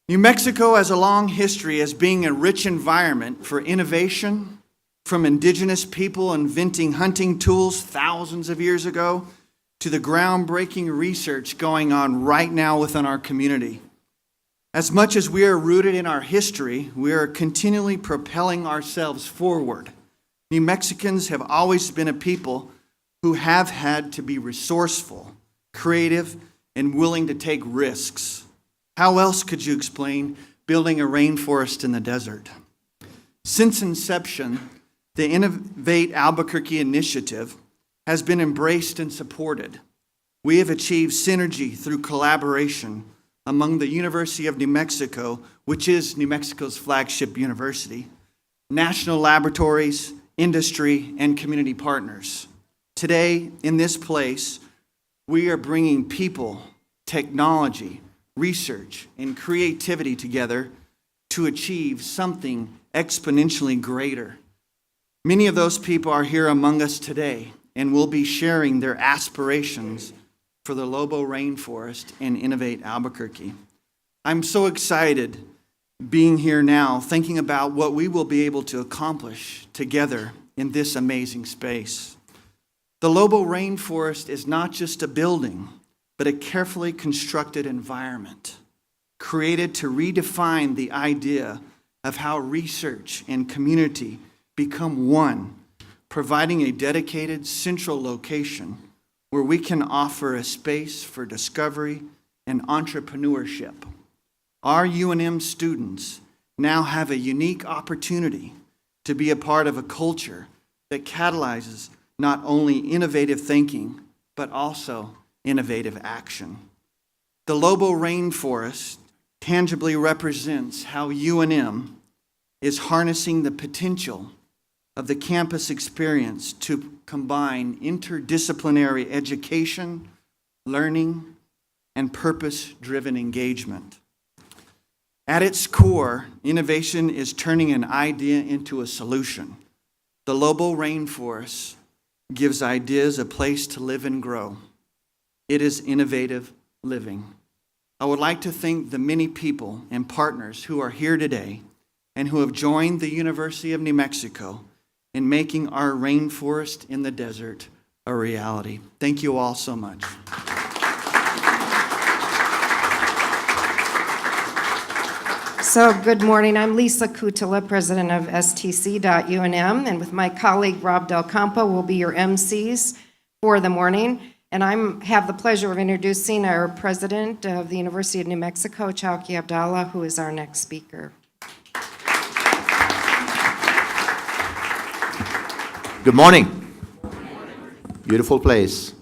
New Mexico has a long history as being a rich environment for innovation, from indigenous people inventing hunting tools thousands of years ago to the groundbreaking research going on right now within our community. As much as we are rooted in our history, we are continually propelling ourselves forward. New Mexicans have always been a people who have had to be resourceful, creative, and willing to take risks. How else could you explain building a rainforest in the desert? Since inception, the Innovate Albuquerque initiative has been embraced and supported. We have achieved synergy through collaboration among the University of New Mexico, which is New Mexico's flagship university, national laboratories, industry, and community partners. Today, in this place, we are bringing people, technology, research, and creativity together to achieve something exponentially greater. Many of those people are here among us today and will be sharing their aspirations for the Lobo Rainforest and Innovate Albuquerque. I'm so excited being here now, thinking about what we will be able to accomplish together in this amazing space. The Lobo Rainforest is not just a building, but a carefully constructed environment created to redefine the idea of how research and community become one, providing a dedicated central location where we can offer a space for discovery and entrepreneurship. Our UNM students now have a unique opportunity to be a part of a culture that catalyzes not only innovative thinking, but also innovative action. The Lobo Rainforest tangibly represents how UNM is harnessing the potential of the campus experience to combine interdisciplinary education, learning, and purpose-driven engagement. At its core, innovation is turning an idea into a solution. The Lobo Rainforest gives ideas a place to live and grow. It is innovative living. I would like to thank the many people and partners who are here today and who have joined the University of New Mexico in making our rainforest in the desert a reality. Thank you all so much. So good morning. I'm Lisa Kutula, president of STC.UNM, and with my colleague Rob Del Campo, we'll be your MCs for the morning. And I have the pleasure of introducing our president of the University of New Mexico, Chaouki Abdallah, who is our next speaker. Good morning. Beautiful place.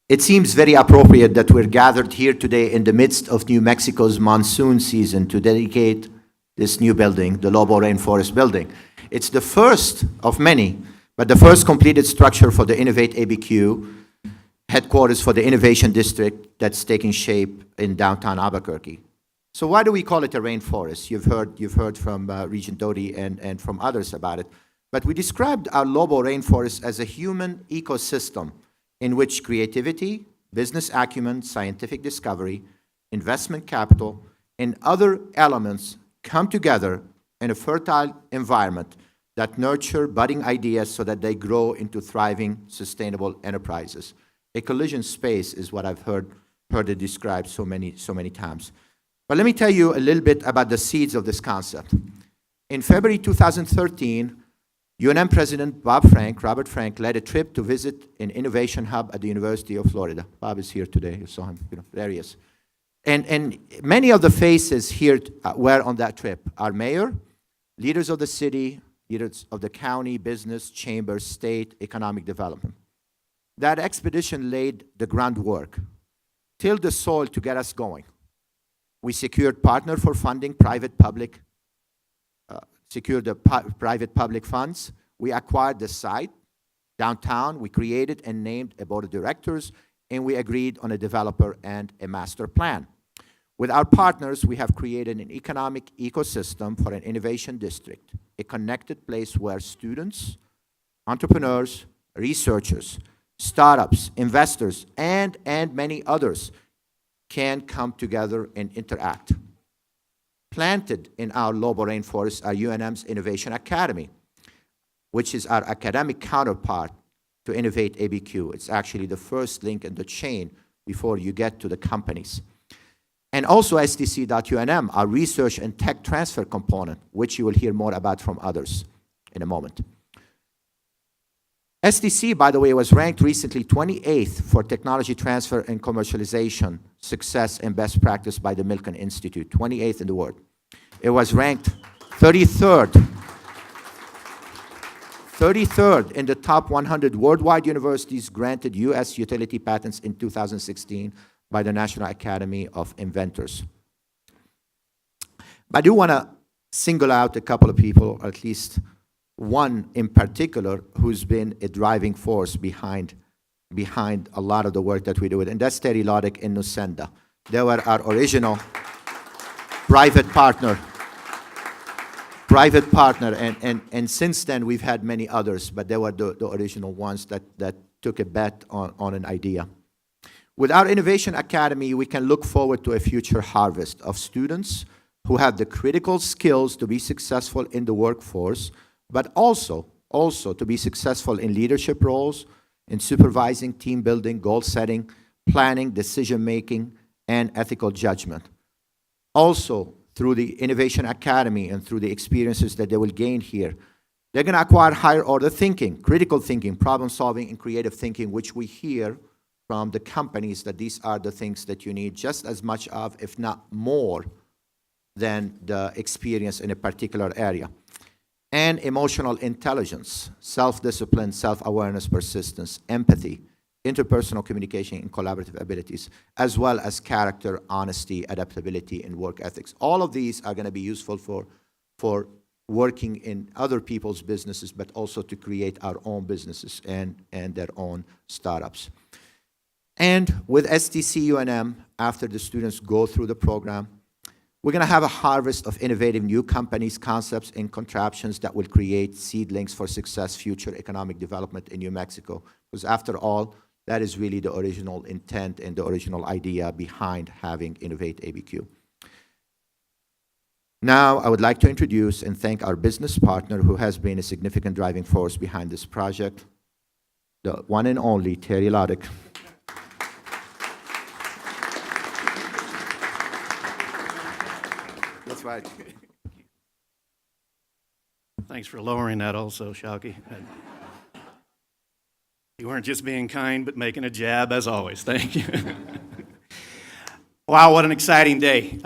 It seems very appropriate that we're gathered here today in the midst of New Mexico's monsoon season to dedicate this new building, the Lobo Rainforest building. It's the first of many, but the first completed structure for the Innovate ABQ, headquarters for the Innovation District that's taking shape in downtown Albuquerque. So why do we call it a rainforest? You've heard from Regent Doughty and from others about it. But we described our Lobo Rainforest as a human ecosystem in which creativity, business acumen, scientific discovery, investment capital, and other elements come together in a fertile environment that nurture budding ideas so that they grow into thriving, sustainable enterprises. A collision space is what I've heard it described so many times. But let me tell you a little bit about the seeds of this concept. In February 2013, UNM President Robert Frank, led a trip to visit an innovation hub at the University of Florida. Bob is here today. You saw him. There he is. And many of the faces here were on that trip. Our mayor, leaders of the city, leaders of the county, business, chambers, state, economic development. That expedition laid the groundwork, tilled the soil to get us going. We secured partner for funding, private-public funds. We acquired the site downtown. We created and named a board of directors, and we agreed on a developer and a master plan. With our partners, we have created an economic ecosystem for an innovation district, a connected place where students, entrepreneurs, researchers, startups, investors, and many others can come together and interact. Planted in our Lobo Rainforest are UNM's Innovation Academy, which is our academic counterpart to Innovate ABQ. It's actually the first link in the chain before you get to the companies. And also STC.UNM, our research and tech transfer component, which you will hear more about from others in a moment. STC, by the way, was ranked recently 28th for technology transfer and commercialization success and best practice by the Milken Institute, 28th in the world. It was ranked 33rd in the top 100 worldwide universities granted U.S. utility patents in 2016 by the National Academy of Inventors. But I do want to single out a couple of people, or at least one in particular, who's been a driving force behind a lot of the work that we do, and that's Terry Loddick and Nusenda. They were our original private partner, and since then we've had many others, but they were the original ones that took a bet on an idea. With our Innovation Academy, we can look forward to a future harvest of students who have the critical skills to be successful in the workforce, but also to be successful in leadership roles, in supervising, team building, goal setting, planning, decision making, and ethical judgment. Also, through the Innovation Academy and through the experiences that they will gain here, they're going to acquire higher order thinking, critical thinking, problem solving, and creative thinking, which we hear from the companies that these are the things that you need just as much of, if not more, than the experience in a particular area. And emotional intelligence, self-discipline, self-awareness, persistence, empathy, interpersonal communication, and collaborative abilities, as well as character, honesty, adaptability, and work ethics. All of these are going to be useful for working in other people's businesses, but also to create our own businesses and their own startups. And with STC-UNM, after the students go through the program, we're going to have a harvest of innovative new companies, concepts, and contraptions that will create seedlings for success, future economic development in New Mexico. Because after all, that is really the original intent and the original idea behind having Innovate ABQ. Now, I would like to introduce and thank our business partner who has been a significant driving force behind this project, the one and only Terry Loddick. That's right. Thanks for lowering that also, Chaouki. You weren't just being kind, but making a jab, as always. Thank you. Wow, what an exciting day.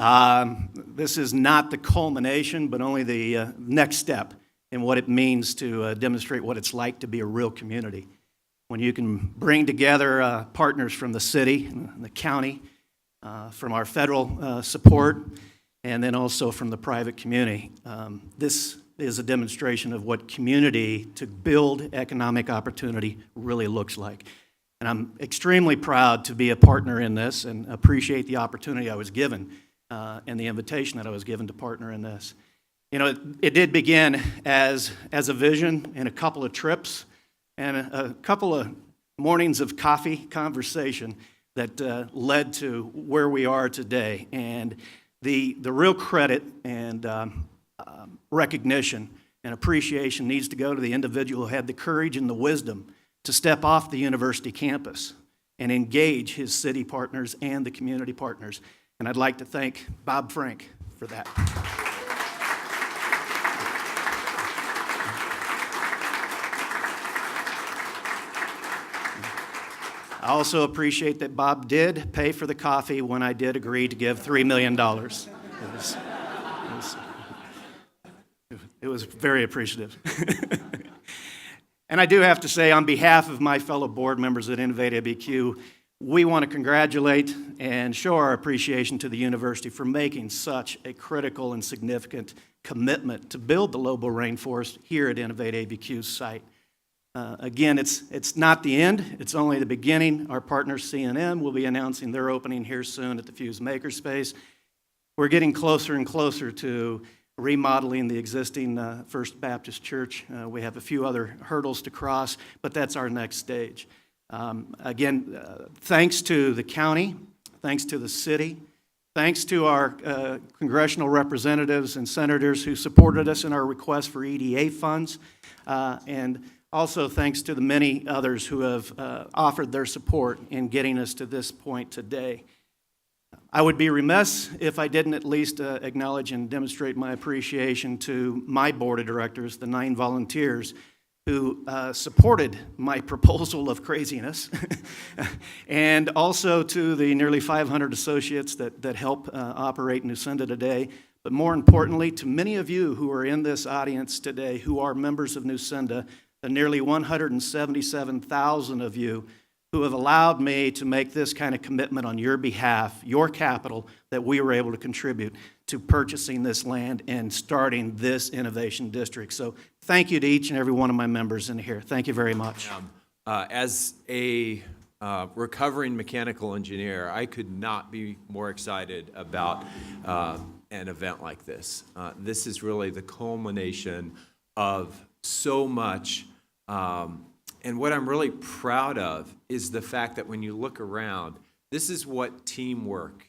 This is not the culmination, but only the next step in what it means to demonstrate what it's like to be a real community. When you can bring together partners from the city and the county, from our federal support, and then also from the private community. This is a demonstration of what community to build economic opportunity really looks like. And I'm extremely proud to be a partner in this and appreciate the opportunity I was given and the invitation that I was given to partner in this. You know, it did begin as a vision and a couple of trips and a couple of mornings of coffee conversation that led to where we are today. And the real credit and recognition and appreciation needs to go to the individual who had the courage and the wisdom to step off the university campus and engage his city partners and the community partners. And I'd like to thank Bob Frank for that. I also appreciate that Bob did pay for the coffee when I did agree to give $3 million. It was very appreciative. And I do have to say, on behalf of my fellow board members at Innovate ABQ, we want to congratulate and show our appreciation to the university for making such a critical and significant commitment to build the Lobo Rainforest here at Innovate ABQ's site. Again, it's not the end, it's only the beginning. Our partner CNN will be announcing their opening here soon at the Fuse Makerspace. We're getting closer and closer to remodeling the existing First Baptist Church. We have a few other hurdles to cross, but that's our next stage. Again, thanks to the county, thanks to the city, thanks to our congressional representatives and senators who supported us in our request for EDA funds, and also thanks to the many others who have offered their support in getting us to this point today. I would be remiss if I didn't at least acknowledge and demonstrate my appreciation to my board of directors, the 9 volunteers who supported my proposal of craziness, and also to the nearly 500 associates that help operate Nusenda today, but more importantly, to many of you who are in this audience today who are members of Nusenda, the nearly 177,000 of you who have allowed me to make this kind of commitment on your behalf, your capital, that we were able to contribute to purchasing this land and starting this innovation district. So thank you to each and every one of my members in here. Thank you very much. As a recovering mechanical engineer, I could not be more excited about an event like this. This is really the culmination of so much. And what I'm really proud of is the fact that when you look around, this is what teamwork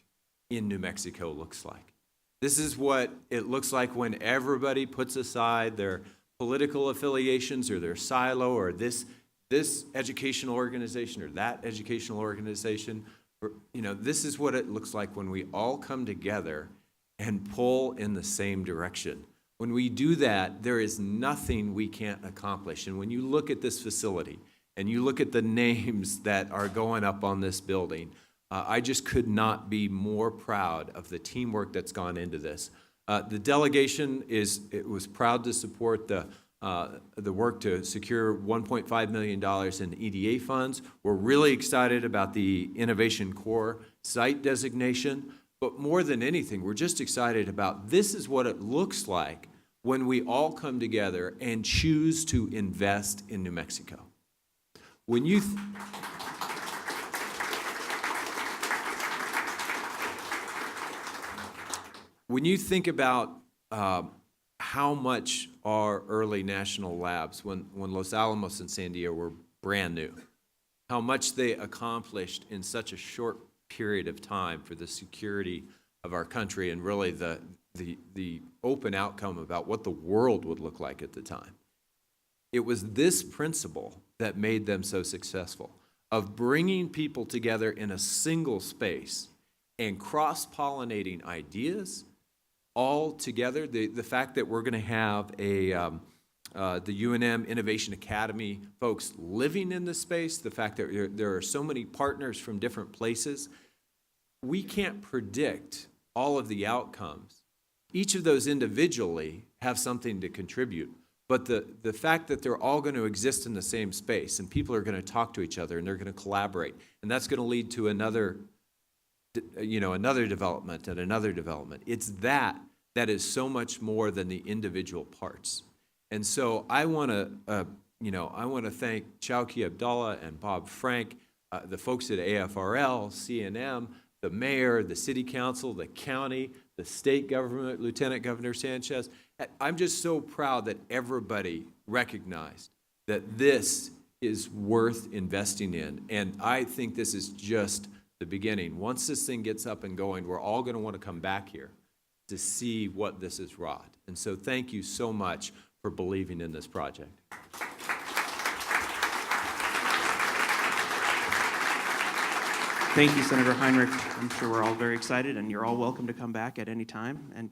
in New Mexico looks like. This is what it looks like when everybody puts aside their political affiliations or their silo or this educational organization or that educational organization. This is what it looks like when we all come together and pull in the same direction. When we do that, there is nothing we can't accomplish. And when you look at this facility and you look at the names that are going up on this building, I just could not be more proud of the teamwork that's gone into this. The delegation was proud to support the work to secure $1.5 million in EDA funds. We're really excited about the Innovation Core site designation. But more than anything, we're just excited about this is what it looks like when we all come together and choose to invest in New Mexico. When you think about how much our early national labs, when Los Alamos and San Diego were brand new, how much they accomplished in such a short period of time for the security of our country and really the open outcome about what the world would look like at the time. It was this principle that made them so successful, of bringing people together in a single space and cross-pollinating ideas all together. The fact that we're going to have the UNM Innovation Academy folks living in this space, the fact that there are so many partners from different places, we can't predict all of the outcomes. Each of those individually have something to contribute, but the fact that they're all going to exist in the same space and people are going to talk to each other and they're going to collaborate, and that's going to lead to another development and another development. It's that is so much more than the individual parts. And so I want to thank Chaouki Abdallah and Bob Frank, the folks at AFRL, CNM, the mayor, the city council, the county, the state government, Lieutenant Governor Sanchez. I'm just so proud that everybody recognized that this is worth investing in. And I think this is just the beginning. Once this thing gets up and going, we're all going to want to come back here to see what this has wrought. And so thank you so much for believing in this project. Thank you, Senator Heinrich. I'm sure we're all very excited, and you're all welcome to come back at any time. And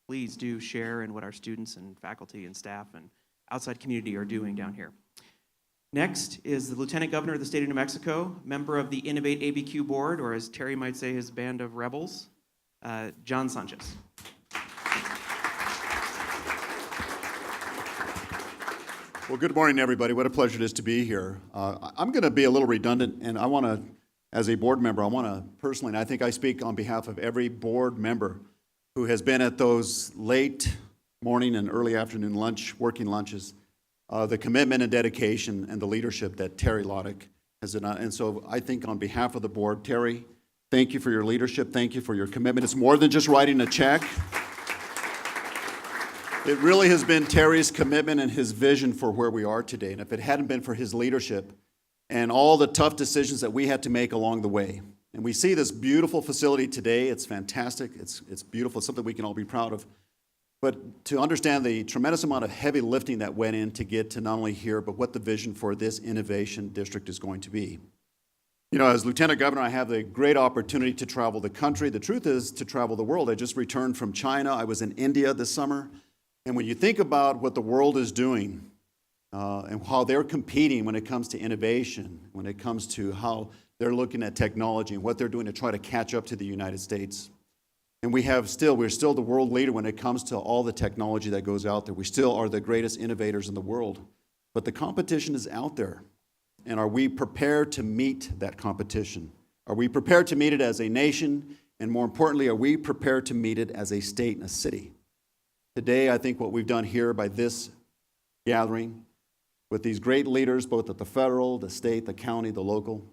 please do share in what our students and faculty and staff and outside community are doing down here. Next is the Lieutenant Governor of the State of New Mexico, member of the Innovate ABQ board, or as Terry might say, his band of rebels, John Sanchez. Well, good morning, everybody. What a pleasure it is to be here. I'm going to be a little redundant, and I want to, as a board member, I want to personally, and I think I speak on behalf of every board member who has been at those late morning and early afternoon working lunches, the commitment and dedication and the leadership that Terry Loddick has done. And so I think on behalf of the board, Terry, thank you for your leadership. Thank you for your commitment. It's more than just writing a check. It really has been Terry's commitment and his vision for where we are today. And if it hadn't been for his leadership and all the tough decisions that we had to make along the way, And we see this beautiful facility today. It's fantastic. It's beautiful. It's something we can all be proud of. But to understand the tremendous amount of heavy lifting that went in to get to not only here, but what the vision for this innovation district is going to be. You know, as Lieutenant Governor, I have the great opportunity to travel the country. The truth is to travel the world. I just returned from China. I was in India this summer. And when you think about what the world is doing and how they're competing when it comes to innovation, when it comes to how they're looking at technology and what they're doing to try to catch up to the United States. And we're still the world leader when it comes to all the technology that goes out there. We still are the greatest innovators in the world. But the competition is out there. And are we prepared to meet that competition? Are we prepared to meet it as a nation? And more importantly, are we prepared to meet it as a state and a city? Today, I think what we've done here by this gathering, with these great leaders, both at the federal, the state, the county, the local,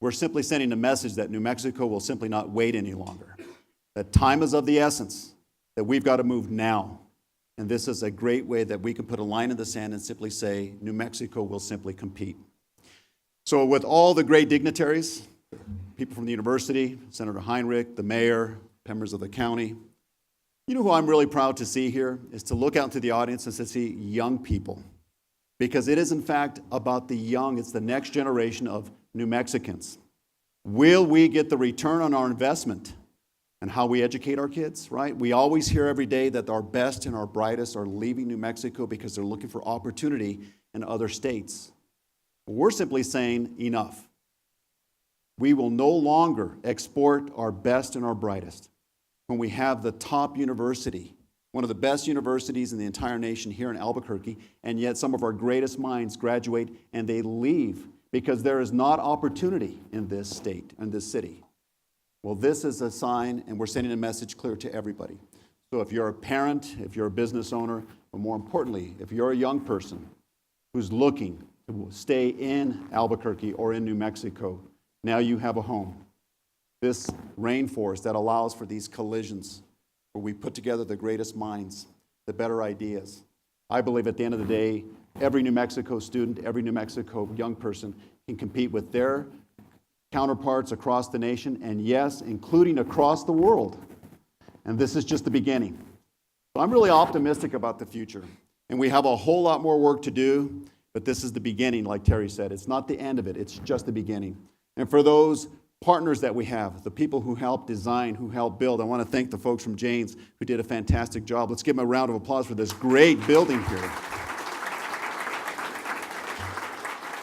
we're simply sending a message that New Mexico will simply not wait any longer. That time is of the essence, that we've got to move now. And this is a great way that we can put a line in the sand and simply say, New Mexico will simply compete. So with all the great dignitaries, people from the university, Senator Heinrich, the mayor, members of the county, you know who I'm really proud to see here is to look out into the audience and to see young people. Because it is in fact about the young, it's the next generation of New Mexicans. Will we get the return on our investment and how we educate our kids, right? We always hear every day that our best and our brightest are leaving New Mexico because they're looking for opportunity in other states. We're simply saying enough. We will no longer export our best and our brightest when we have the top university, one of the best universities in the entire nation here in Albuquerque, and yet some of our greatest minds graduate and they leave because there is not opportunity in this state, in this city. Well, this is a sign, and we're sending a message clear to everybody. So if you're a parent, if you're a business owner, but more importantly, if you're a young person who's looking to stay in Albuquerque or in New Mexico, now you have a home. This rainforest that allows for these collisions where we put together the greatest minds, the better ideas. I believe at the end of the day, every New Mexico student, every New Mexico young person can compete with their counterparts across the nation, and yes, including across the world. And this is just the beginning. So I'm really optimistic about the future. And we have a whole lot more work to do, but this is the beginning, like Terry said. It's not the end of it, it's just the beginning. And for those partners that we have, the people who helped design, who helped build, I want to thank the folks from Jane's who did a fantastic job. Let's give them a round of applause for this great building here.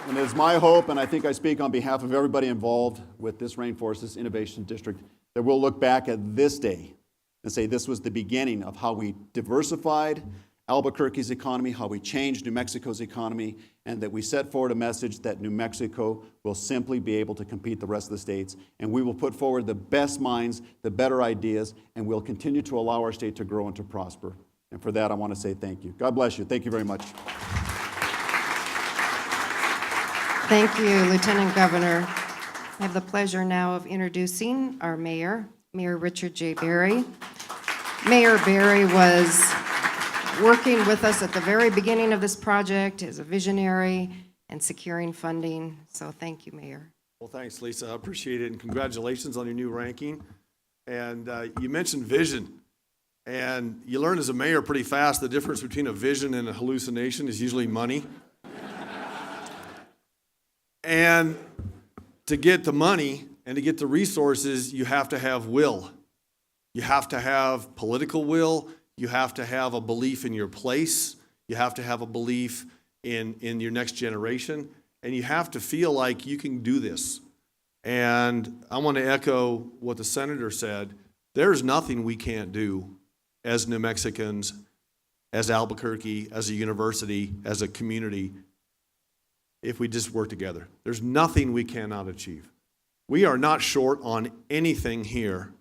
And it's my hope, and I think I speak on behalf of everybody involved with this Rainforest, this Innovation District, that we'll look back at this day and say this was the beginning of how we diversified Albuquerque's economy, how we changed New Mexico's economy, and that we set forward a message that New Mexico will simply be able to compete the rest of the states, and we will put forward the best minds, the better ideas, and we'll continue to allow our state to grow and to prosper. And for that, I want to say thank you. God bless you. Thank you very much. Thank you, Lieutenant Governor. I have the pleasure now of introducing our mayor, Mayor Richard J. Berry. Mayor Berry was working with us at the very beginning of this project as a visionary and securing funding. So thank you, Mayor. Well, thanks, Lisa. I appreciate it, and congratulations on your new ranking. And you mentioned vision, and you learn as a mayor pretty fast the difference between a vision and a hallucination is usually money. And to get the money and to get the resources, you have to have will. You have to have political will. You have to have a belief in your place. You have to have a belief in your next generation. And you have to feel like you can do this. And I want to echo what the senator said. There's nothing we can't do as New Mexicans, as Albuquerque, as a university, as a community, if we just work together. There's nothing we cannot achieve. We are not short on anything here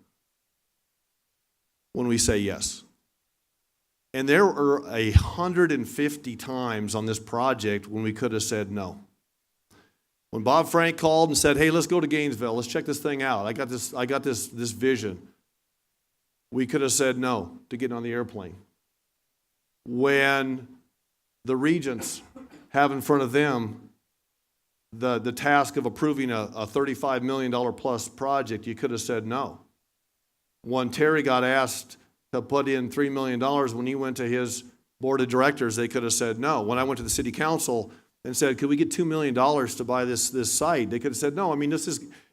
when we say yes. And there were 150 times on this project when we could have said no. When Bob Frank called and said, hey, let's go to Gainesville, let's check this thing out. I got this vision. We could have said no to get on the airplane. When the Regents have in front of them the task of approving a $35 million plus project, you could have said no. When Terry got asked to put in $3 million when he went to his board of directors, they could have said no. When I went to the city council and said, could we get $2 million to buy this site? They could have said no. I mean,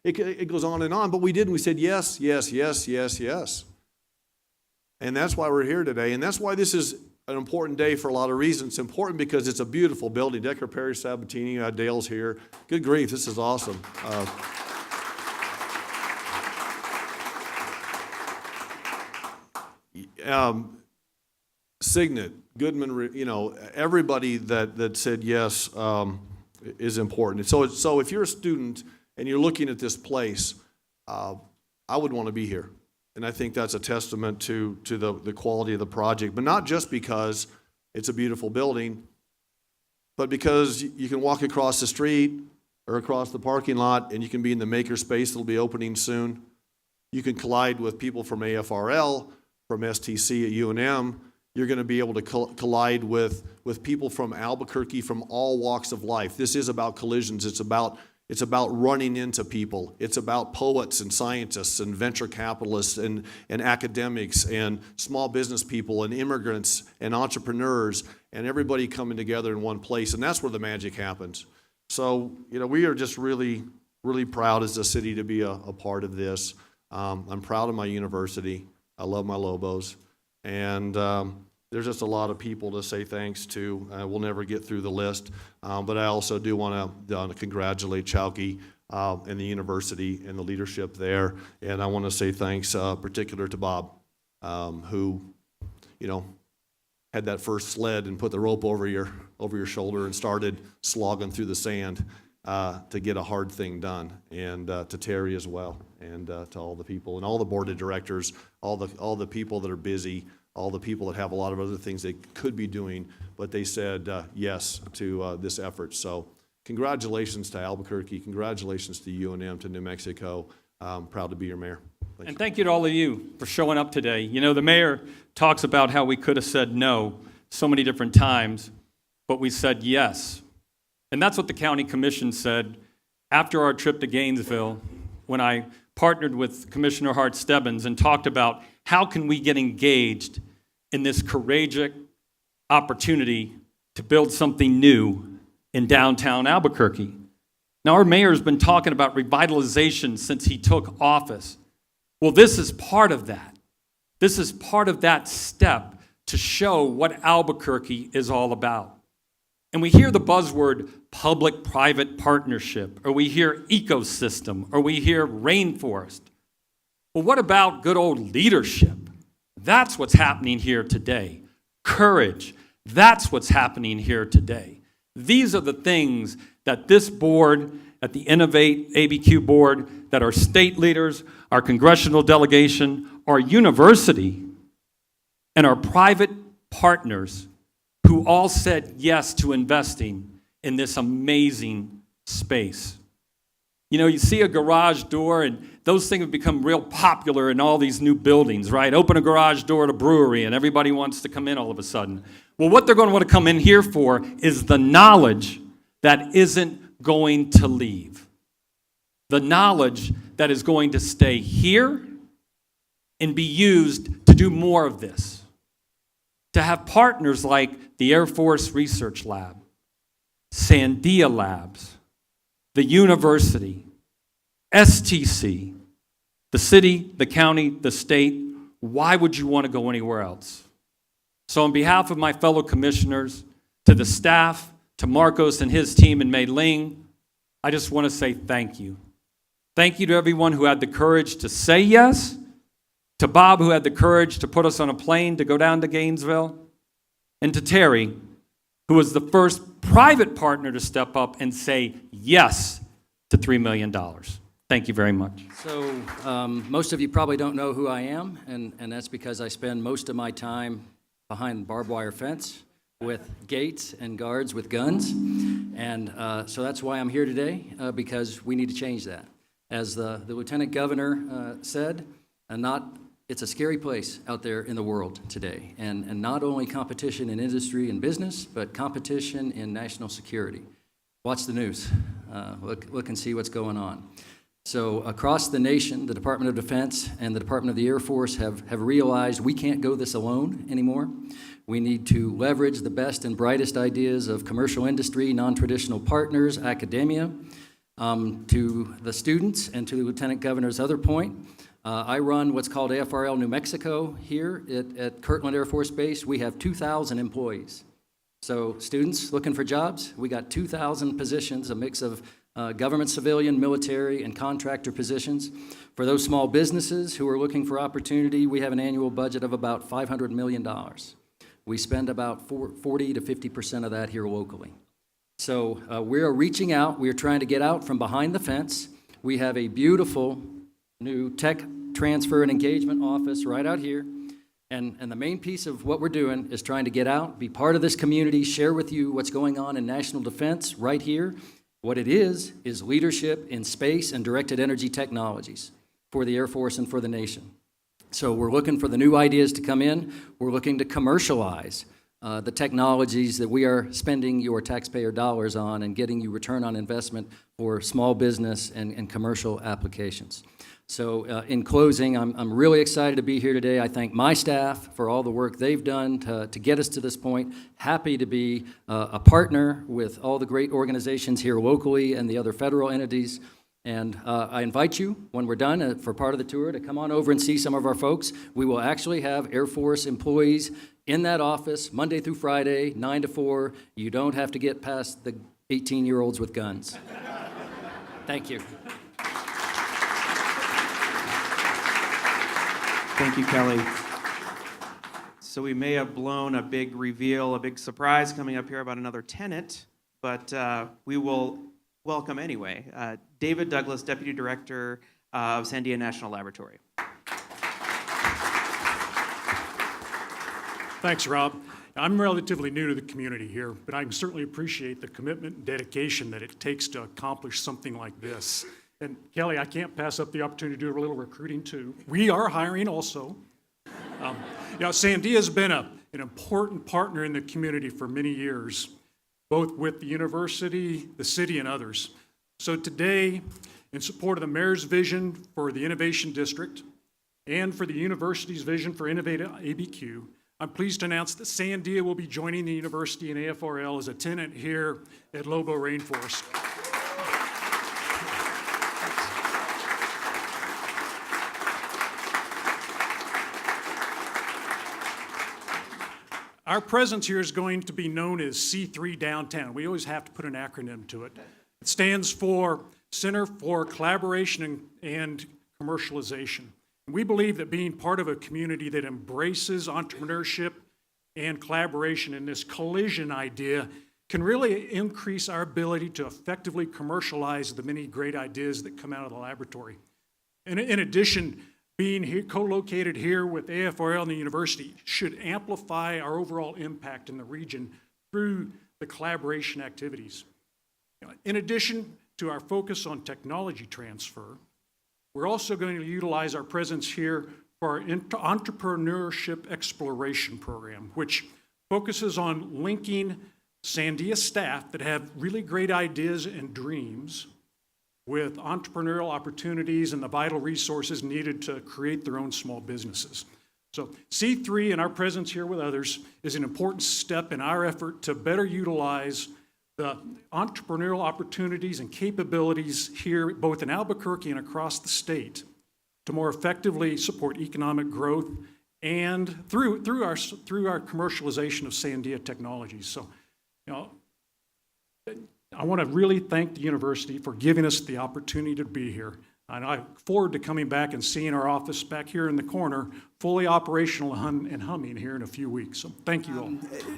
it goes on and on, but we did, and we said yes, yes, yes, yes, yes. And that's why we're here today, and that's why this is an important day for a lot of reasons. It's important because it's a beautiful building. Decker, Perry, Sabatini, Dale's here. Good grief, this is awesome. Signet, Goodman, everybody that said yes is important. So if you're a student and you're looking at this place, I would want to be here. And I think that's a testament to the quality of the project, but not just because it's a beautiful building, but because you can walk across the street or across the parking lot and you can be in the maker space that'll be opening soon. You can collide with people from AFRL, from STC at UNM. You're going to be able to collide with people from Albuquerque from all walks of life. This is about collisions. It's about running into people. It's about poets and scientists and venture capitalists and academics and small business people and immigrants and entrepreneurs and everybody coming together in one place. And that's where the magic happens. So, we are just really, really proud as a city to be a part of this. I'm proud of my university. I love my Lobos. And there's just a lot of people to say thanks to. We'll never get through the list. But I also do want to congratulate Chaouki and the university and the leadership there. And I want to say thanks particular to Bob, who, had that first sled and put the rope over your shoulder and started slogging through the sand to get a hard thing done. And to Terry as well, and to all the people and all the board of directors, all the people that are busy, all the people that have a lot of other things they could be doing, but they said yes to this effort. So congratulations to Albuquerque, congratulations to UNM, to New Mexico. Proud to be your mayor. Thank And thank you to all of you for showing up today. The mayor talks about how we could have said no so many different times, but we said yes. And that's what the county commission said after our trip to Gainesville, when I partnered with Commissioner Hart Stebbins and talked about how can we get engaged in this courageous opportunity to build something new in downtown Albuquerque. Now, our mayor's been talking about revitalization since he took office. Well, this is part of that. This is part of that step to show what Albuquerque is all about. And we hear the buzzword public-private partnership, or we hear ecosystem, or we hear rainforest. Well, what about good old leadership? That's what's happening here today. Courage, that's what's happening here today. These are the things that this board, at the Innovate ABQ board, that our state leaders, our congressional delegation, our university, and our private partners who all said yes to investing in this amazing space. You see a garage door, and those things have become real popular in all these new buildings, right? Open a garage door at a brewery, and everybody wants to come in all of a sudden. Well, what they're going to want to come in here for is the knowledge that isn't going to leave. The knowledge that is going to stay here and be used to do more of this. To have partners like the Air Force Research Lab, Sandia Labs, the university, STC, the city, the county, the state. Why would you want to go anywhere else? So on behalf of my fellow commissioners, to the staff, to Marcos and his team in Mei Ling, I just want to say thank you. Thank you to everyone who had the courage to say yes, to Bob, who had the courage to put us on a plane to go down to Gainesville, and to Terry, who was the first private partner to step up and say yes to $3 million. Thank you very much. So most of you probably don't know who I am, and that's because I spend most of my time behind barbed wire fence with gates and guards with guns. And so that's why I'm here today, because we need to change that. As the Lieutenant Governor said, it's a scary place out there in the world today. And not only competition in industry and business, but competition in national security. Watch the news. look and see what's going on. So across the nation, the Department of Defense and the Department of the Air Force have realized we can't go this alone anymore. We need to leverage the best and brightest ideas of commercial industry, non-traditional partners, academia. To the students and to the Lieutenant Governor's other point, I run what's called AFRL New Mexico here at Kirtland Air Force Base. We have 2,000 employees. So students looking for jobs, we got 2,000 positions, a mix of government, civilian, military, and contractor positions. For those small businesses who are looking for opportunity, we have an annual budget of about $500 million. We spend about 40 to 50% of that here locally. So we are reaching out. We are trying to get out from behind the fence. We have a beautiful new tech transfer and engagement office right out here. And the main piece of what we're doing is trying to get out, be part of this community, share with you what's going on in national defense right here. What it is leadership in space and directed energy technologies for the Air Force and for the nation. So we're looking for the new ideas to come in. We're looking to commercialize the technologies that we are spending your taxpayer dollars on and getting you return on investment for small business and commercial applications. So in closing, I'm really excited to be here today. I thank my staff for all the work they've done to get us to this point. Happy to be a partner with all the great organizations here locally and the other federal entities. And I invite you, when we're done for part of the tour, to come on over and see some of our folks. We will actually have Air Force employees in that office Monday through Friday, 9 to 4. You don't have to get past the 18-year-olds with guns. Thank you. Thank you, Kelly. So we may have blown a big reveal, a big surprise coming up here about another tenant, but we will welcome anyway. David Douglas, Deputy Director of Sandia National Laboratory. Thanks, Rob. I'm relatively new to the community here, but I can certainly appreciate the commitment and dedication that it takes to accomplish something like this. And Kelly, I can't pass up the opportunity to do a little recruiting too. We are hiring also. Sandia has been an important partner in the community for many years, both with the university, the city, and others. So today, in support of the mayor's vision for the Innovation District and for the university's vision for Innovate ABQ, I'm pleased to announce that Sandia will be joining the university and AFRL as a tenant here at Lobo Rainforest. Our presence here is going to be known as C3 Downtown. We always have to put an acronym to it. It stands for Center for Collaboration and Commercialization. We believe that being part of a community that embraces entrepreneurship and collaboration in this collision idea can really increase our ability to effectively commercialize the many great ideas that come out of the laboratory. In addition, being here, co-located here with AFRL and the university should amplify our overall impact in the region through the collaboration activities. In addition to our focus on technology transfer, we're also going to utilize our presence here for our entrepreneurship exploration program, which focuses on linking Sandia staff that have really great ideas and dreams with entrepreneurial opportunities and the vital resources needed to create their own small businesses. So C3 and our presence here with others is an important step in our effort to better utilize the entrepreneurial opportunities and capabilities here, both in Albuquerque and across the state, to more effectively support economic growth and through our commercialization of Sandia technologies. So, I want to really thank the university for giving us the opportunity to be here. And I look forward to coming back and seeing our office back here in the corner, fully operational and humming here in a few weeks. So thank you all.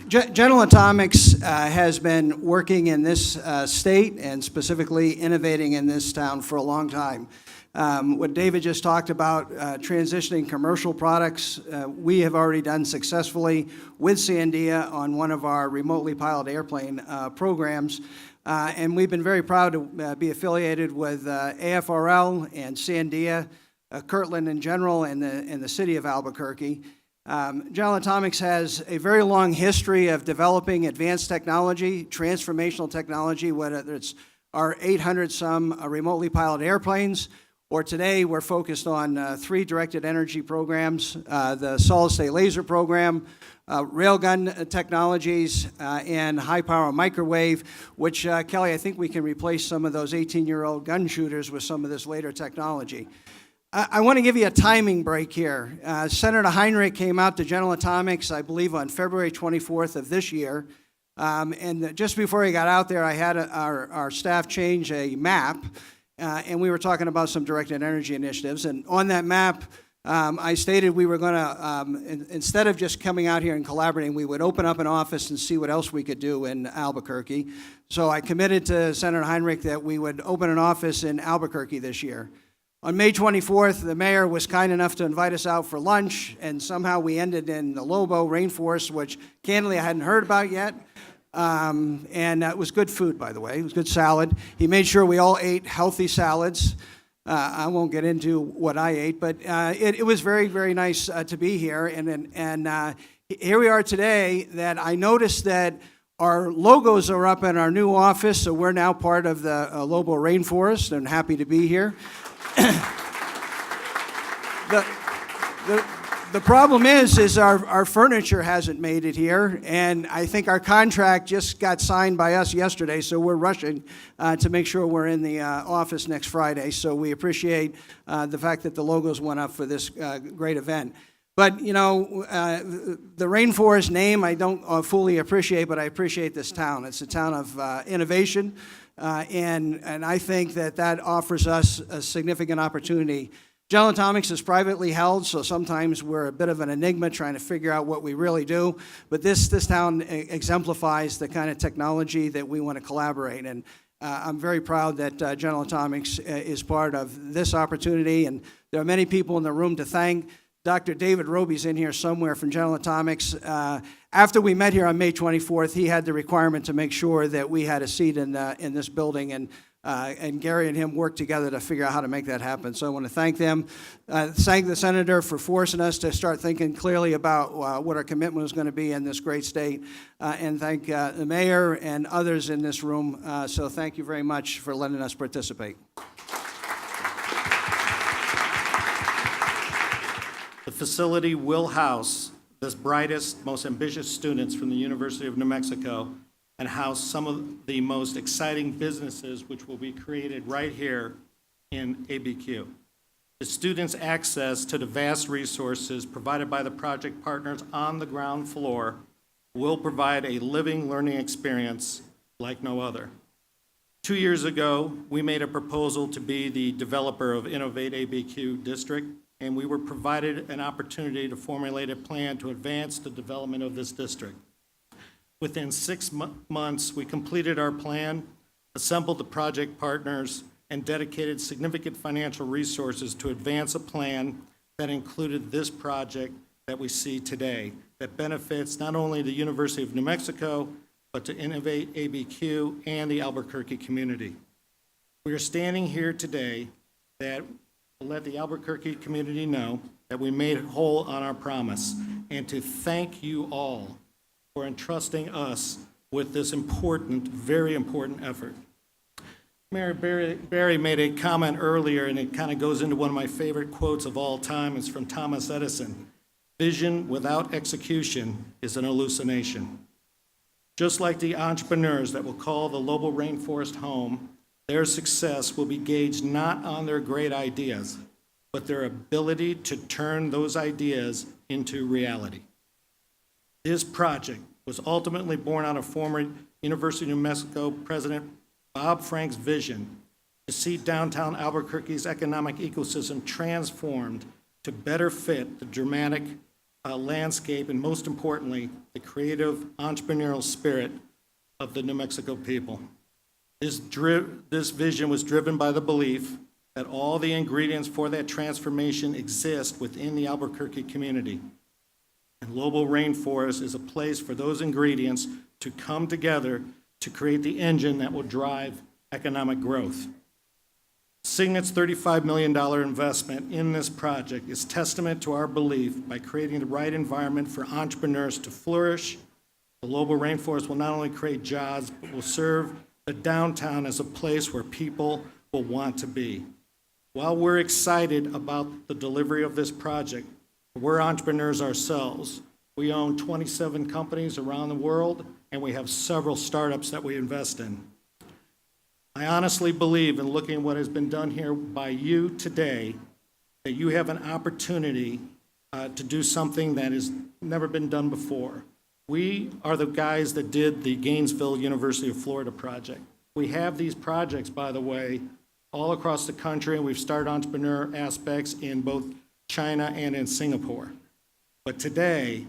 General Atomics has been working in this state and specifically innovating in this town for a long time. What David just talked about, transitioning commercial products, we have already done successfully with Sandia on one of our remotely piloted airplane programs. And we've been very proud to be affiliated with AFRL and Sandia, Kirtland in general, and the city of Albuquerque. General Atomics has a very long history of developing advanced technology, transformational technology, whether it's our 800-some remotely piloted airplanes, or today we're focused on 3 directed energy programs, the solid-state laser program, railgun technologies, and high-power microwave, which, Kelly, I think we can replace some of those 18-year-old gun shooters with some of this later technology. I want to give you a timing break here. Senator Heinrich came out to General Atomics, I believe, on February 24th of this year. And just before he got out there, I had our staff change a map, and we were talking about some directed energy initiatives. And on that map, I stated we were going to, instead of just coming out here and collaborating, we would open up an office and see what else we could do in Albuquerque. So I committed to Senator Heinrich that we would open an office in Albuquerque this year. On May 24th, the mayor was kind enough to invite us out for lunch, and somehow we ended in the Lobo, Rainforest, which candidly I hadn't heard about yet. And it was good food, by the way. It was good salad. He made sure we all ate healthy salads. I won't get into what I ate, but it was very, very nice to be here. And here we are today that I noticed that our logos are up in our new office, so we're now part of the Lobo Rainforest, and happy to be here. The problem is our furniture hasn't made it here, and I think our contract just got signed by us yesterday, so we're rushing to make sure we're in the office next Friday. So we appreciate the fact that the logos went up for this great event. But, you know, the Rainforest name I don't fully appreciate, but I appreciate this town. It's a town of innovation, and I think that offers us a significant opportunity. General Atomics is privately held, so sometimes we're a bit of an enigma trying to figure out what we really do. But this town exemplifies the kind of technology that we want to collaborate. And I'm very proud that General Atomics is part of this opportunity. And there are many people in the room to thank. Dr. David Roby's in here somewhere from General Atomics. After we met here on May 24th, he had the requirement to make sure that we had a seat in this building. And Gary and him worked together to figure out how to make that happen. So I want to thank them, thank the senator for forcing us to start thinking clearly about what our commitment was going to be in this great state, and thank the mayor and others in this room. So thank you very much for letting us participate. The facility will house the brightest, most ambitious students from the University of New Mexico and house some of the most exciting businesses which will be created right here in ABQ. The students' access to the vast resources provided by the project partners on the ground floor will provide a living learning experience like no other. 2 years ago, we made a proposal to be the developer of Innovate ABQ district, and we were provided an opportunity to formulate a plan to advance the development of this district. Within 6 months, we completed our plan, assembled the project partners, and dedicated significant financial resources to advance a plan that included this project that we see today, that benefits not only the University of New Mexico, but to Innovate ABQ and the Albuquerque community. We are standing here today that will let the Albuquerque community know that we made whole on our promise, and to thank you all for entrusting us with this important, very important effort. Mayor Barry made a comment earlier, and it kind of goes into one of my favorite quotes of all time. It's from Thomas Edison. Vision without execution is an hallucination. Just like the entrepreneurs that will call the Lobo Rainforest home, their success will be gauged not on their great ideas, but their ability to turn those ideas into reality. This project was ultimately born out of former University of New Mexico President Bob Frank's vision to see downtown Albuquerque's economic ecosystem transformed to better fit the dramatic landscape and, most importantly, the creative entrepreneurial spirit of the New Mexico people. This vision was driven by the belief that all the ingredients for that transformation exist within the Albuquerque community. And Lobo Rainforest is a place for those ingredients to come together to create the engine that will drive economic growth. Signet's $35 million investment in this project is testament to our belief by creating the right environment for entrepreneurs to flourish. The Lobo Rainforest will not only create jobs, but will serve the downtown as a place where people will want to be. While we're excited about the delivery of this project, we're entrepreneurs ourselves. We own 27 companies around the world, and we have several startups that we invest in. I honestly believe, in looking at what has been done here by you today, that you have an opportunity to do something that has never been done before. We are the guys that did the Gainesville University of Florida project. We have these projects, by the way, all across the country, and we've started entrepreneur aspects in both China and in Singapore. But today,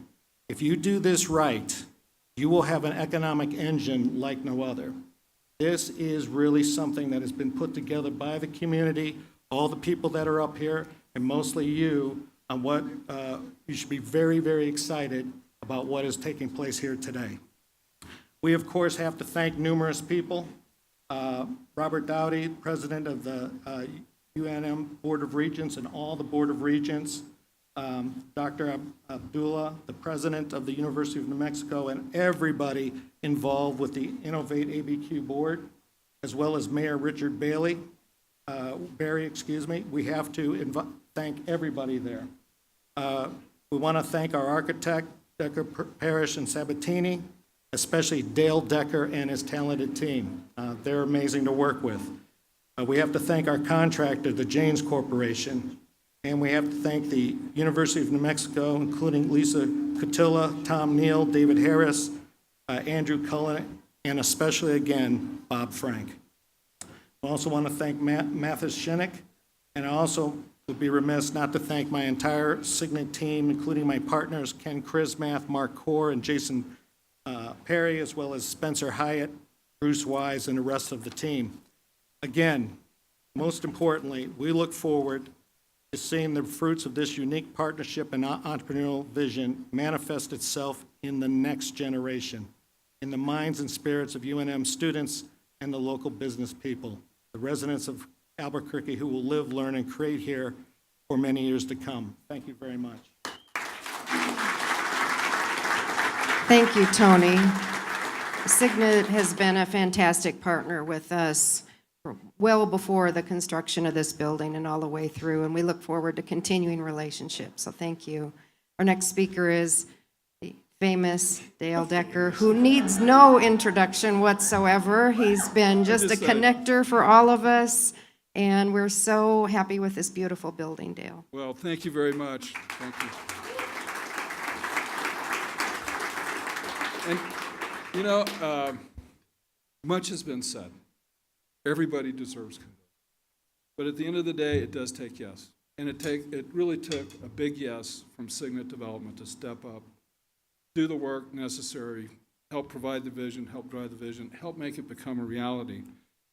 if you do this right, you will have an economic engine like no other. This is really something that has been put together by the community, all the people that are up here, and mostly you, on what you should be very, very excited about what is taking place here today. We, of course, have to thank numerous people. Robert Doughty, president of the UNM Board of Regents and all the Board of Regents, Dr. Abdallah, the president of the University of New Mexico, and everybody involved with the Innovate ABQ board, as well as Mayor Richard Barry. We have to thank everybody there. We want to thank our architect, Decker Parrish and Sabatini, especially Dale Decker and his talented team. They're amazing to work with. We have to thank our contractor, the Janes Corporation, and we have to thank the University of New Mexico, including Lisa Cotilla, Tom Neal, David Harris, Andrew Cullen, and especially, again, Bob Frank. I also want to thank Mathis Shinnick, and I also would be remiss not to thank my entire Signet team, including my partners, Ken Krismath, Mark Core, and Jason Perry, as well as Spencer Hyatt, Bruce Wise, and the rest of the team. Again, most importantly, we look forward to seeing the fruits of this unique partnership and entrepreneurial vision manifest itself in the next generation, in the minds and spirits of UNM students and the local business people, the residents of Albuquerque who will live, learn, and create here for many years to come. Thank you very much. Thank you, Tony. Signet has been a fantastic partner with us well before the construction of this building and all the way through, and we look forward to continuing relationships, so thank you. Our next speaker is the famous Dale Decker, who needs no introduction whatsoever. He's been just a connector for all of us, and we're so happy with this beautiful building, Dale. Well, thank you very much. Thank you. And, you know, much has been said. Everybody deserves kudos. But at the end of the day, it does take yes. And it really took a big yes from Signet Development to step up, do the work necessary, help provide the vision, help drive the vision, help make it become a reality.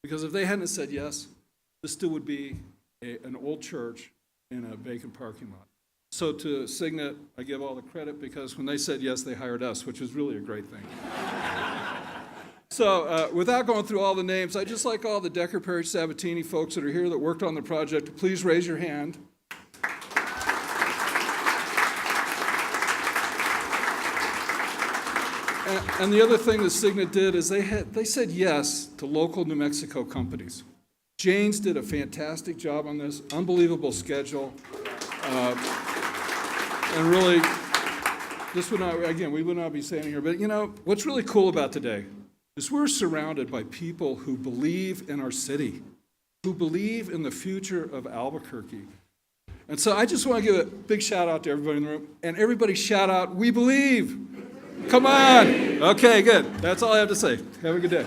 Because if they hadn't said yes, this still would be an old church in a vacant parking lot. So to Signet, I give all the credit because when they said yes, they hired us, which was really a great thing. So without going through all the names, I'd just like all the Decker, Perry, Sabatini folks that are here that worked on the project to please raise your hand. And the other thing that Signet did is they said yes to local New Mexico companies. Janes did a fantastic job on this, unbelievable schedule. And really, this would not, again, we would not be standing here, but you know, what's really cool about today is we're surrounded by people who believe in our city, who believe in the future of Albuquerque. And so I just want to give a big shout out to everybody in the room, and everybody shout out, "We believe." Come on. Okay, good. That's all I have to say. Have a good day.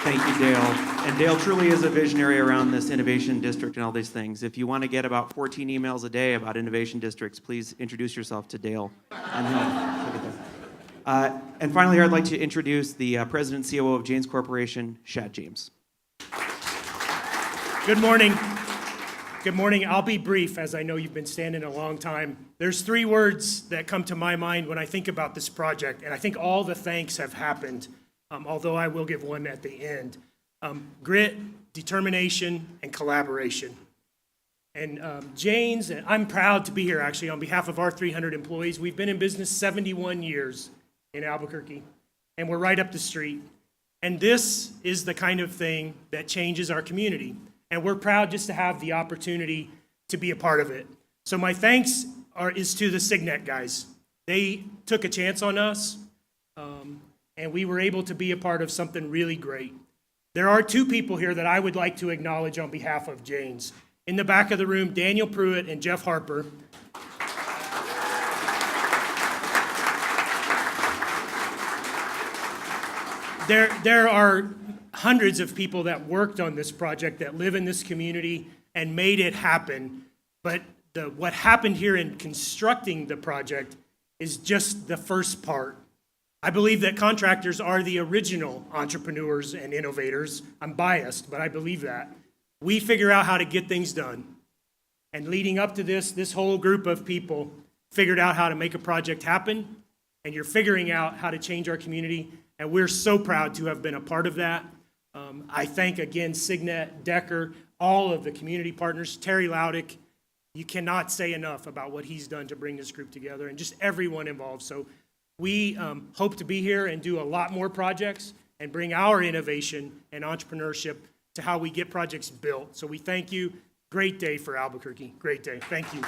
Thank you, Dale. And Dale truly is a visionary around this innovation district and all these things. If you want to get about 14 emails a day about innovation districts, please introduce yourself to Dale. And finally, here I'd like to introduce the President and COO of Janes Corporation, Shad James. Good morning. Good morning. I'll be brief, as I know you've been standing a long time. There's three words that come to my mind when I think about this project, and I think all the thanks have happened, although I will give one at the end. Grit, determination, and collaboration. And Janes, and I'm proud to be here actually on behalf of our 300 employees. We've been in business 71 years, in Albuquerque, and we're right up the street. And this is the kind of thing that changes our community. And we're proud just to have the opportunity to be a part of it. So my thanks is to the Signet guys. They took a chance on us, and we were able to be a part of something really great. There are two people here that I would like to acknowledge on behalf of Janes. In the back of the room, Daniel Pruitt and Jeff Harper. There are hundreds of people that worked on this project that live in this community and made it happen. But what happened here in constructing the project is just the first part. I believe that contractors are the original entrepreneurs and innovators. I'm biased, but I believe that. We figure out how to get things done. And leading up to this whole group of people figured out how to make a project happen, and you're figuring out how to change our community, and we're so proud to have been a part of that. I thank again Signet, Decker, all of the community partners, Terry Laudick. You cannot say enough about what he's done to bring this group together, and just everyone involved. So we hope to be here and do a lot more projects and bring our innovation and entrepreneurship to how we get projects built. So we thank you. Great day for Albuquerque. Great day. Thank you.